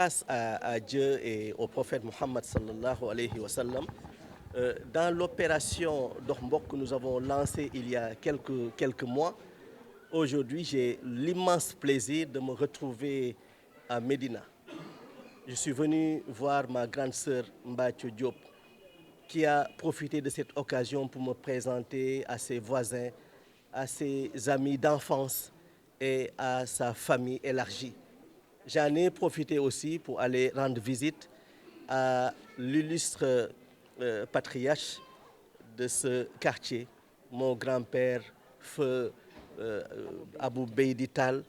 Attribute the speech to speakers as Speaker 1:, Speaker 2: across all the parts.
Speaker 1: Grâce à Dieu et au prophète Mohammed sallallahu alayhi wa sallam, dans l'opération Dokhmbok que nous avons lancée il y a quelques mois, aujourd'hui j'ai l'immense plaisir de me retrouver à Médina. Je suis venu voir ma grande sœur Mbathio Diop qui a profité de cette occasion pour me présenter à ses voisins, à ses amis d'enfance et à sa famille élargie. J'en ai profité aussi pour aller rendre visite à l'illustre patriarche de ce quartier, mon grand-père, feu Abou Beydi Tall.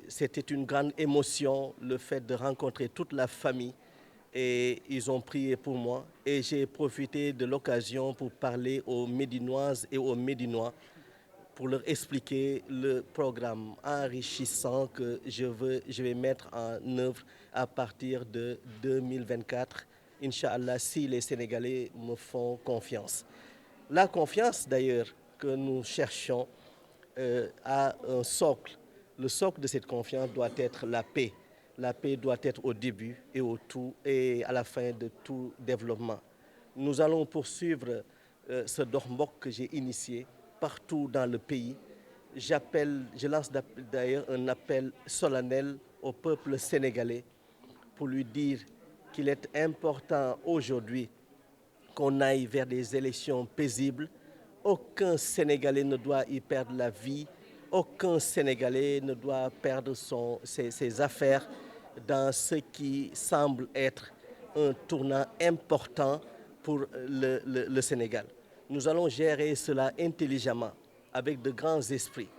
Speaker 1: C'était une grande émotion, le fait de rencontrer toute la famille. Et ils ont prié pour moi. Et j'ai profité de l'occasion pour parler aux Médinoises et aux Médinois pour leur expliquer le programme enrichissant que je vais mettre en œuvre à partir de 2024, Inch'Allah, si les Sénégalais me font confiance. La confiance, d'ailleurs, que nous cherchons a un socle. Le socle de cette confiance doit être la paix. La paix doit être au début et au tout et à la fin de tout développement. Nous allons poursuivre ce Dokhmbok que j'ai initié partout dans le pays. Je lance d'ailleurs un appel solennel au peuple sénégalais pour lui dire qu'il est important aujourd'hui qu'on aille vers des élections paisibles. Aucun Sénégalais ne doit y perdre la vie. Aucun Sénégalais ne doit perdre ses affaires dans ce qui semble être un tournant important pour le Sénégal. Nous allons gérer cela intelligemment, avec de grands esprits.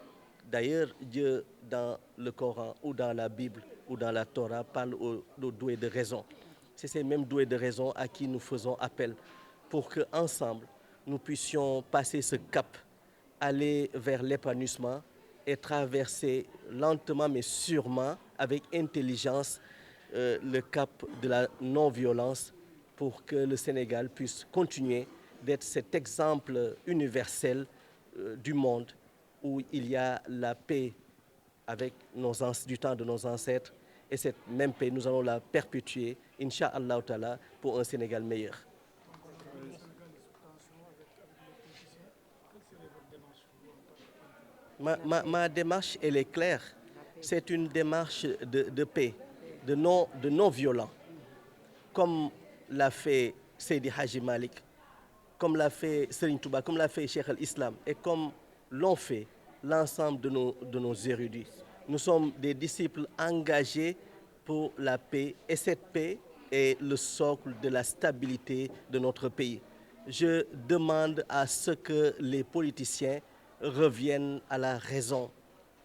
Speaker 1: D'ailleurs, Dieu, dans le Coran ou dans la Bible ou dans la Torah, parle aux doués de raison. C'est ces mêmes doués de raison à qui nous faisons appel pour qu'ensemble, nous puissions passer ce cap, aller vers l'épanouissement et traverser lentement mais sûrement, avec intelligence, le cap de la non-violence pour que le Sénégal puisse continuer d'être cet exemple universel du monde où il y a la paix avec du temps de nos ancêtres. Et cette même paix, nous allons la perpétuer, Inch'Allah Ta'ala, pour un Sénégal meilleur. Ma démarche, elle est claire. C'est une démarche de paix, de non-violent, comme l'a fait Seydi Hadji Malik, comme l'a fait Serigne Touba, comme l'a fait Cheikh al-Islam et comme l'ont fait l'ensemble de nos érudits. Nous sommes des disciples engagés pour la paix et cette paix est le socle de la stabilité de notre pays. Je demande à ce que les politiciens reviennent à la raison.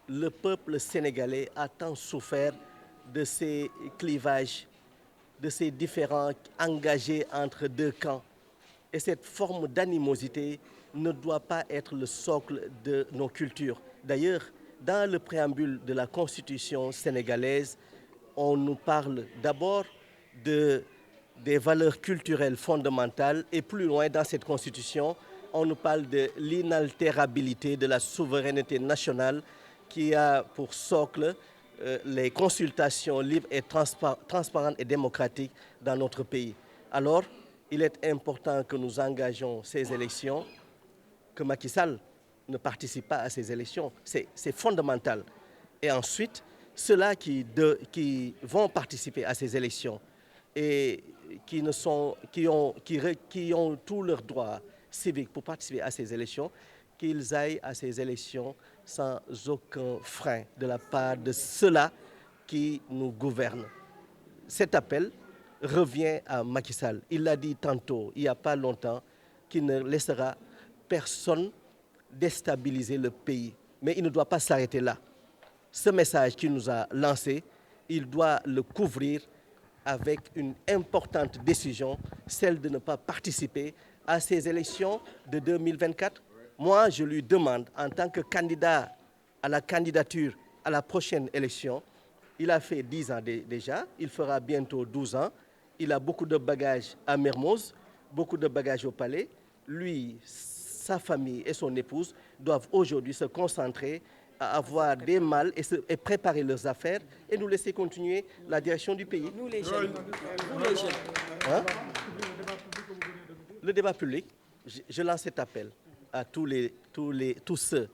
Speaker 1: Le peuple sénégalais a tant souffert de ces clivages, de ces différends engagés entre deux camps. Et cette forme d'animosité ne doit pas être le socle de nos cultures. D'ailleurs, dans le préambule de la Constitution sénégalaise, on nous parle d'abord des valeurs culturelles fondamentales et plus loin dans cette Constitution, on nous parle de l'inaltérabilité de la souveraineté nationale qui a pour socle les consultations libres et transparentes et démocratiques dans notre pays. Alors, il est important que nous engagions ces élections, que Macky Sall ne participe pas à ces élections. C'est fondamental. Et ensuite, ceux-là qui vont participer à ces élections et qui ont tous leurs droits civiques pour participer à ces élections, qu'ils aillent à ces élections sans aucun frein de la part de ceux-là qui nous gouvernent. Cet appel revient à Macky Sall. Il l'a dit tantôt, il n'y a pas longtemps, qu'il ne laissera personne déstabiliser le pays. Mais il ne doit pas s'arrêter là. Ce message qu'il nous a lancé, il doit le couvrir avec une importante décision, celle de ne pas participer à ces élections de 2024. Moi, je lui demande, en tant que candidat à la candidature à la prochaine élection, il a fait 10 ans déjà, il fera bientôt 12 ans, il a beaucoup de bagages à Mermoz, beaucoup de bagages au palais. Lui, sa famille et son épouse doivent aujourd'hui se concentrer à avoir des mâles et préparer leurs affaires et nous laisser continuer la direction du pays.
Speaker 2: Nous les jeunes. Nous les jeunes.
Speaker 1: Hein? Le débat public, je lance cet appel à tous ceux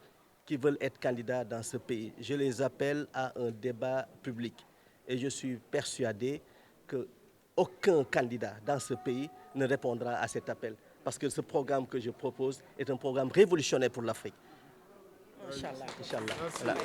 Speaker 1: qui veulent être candidats dans ce pays. Je les appelle à un débat public. Et je suis persuadé qu'aucun candidat dans ce pays ne répondra à cet appel. Parce que ce programme que je propose est un programme révolutionnaire pour l'Afrique.
Speaker 2: Inch'Allah.
Speaker 1: Inch'Allah. Voilà.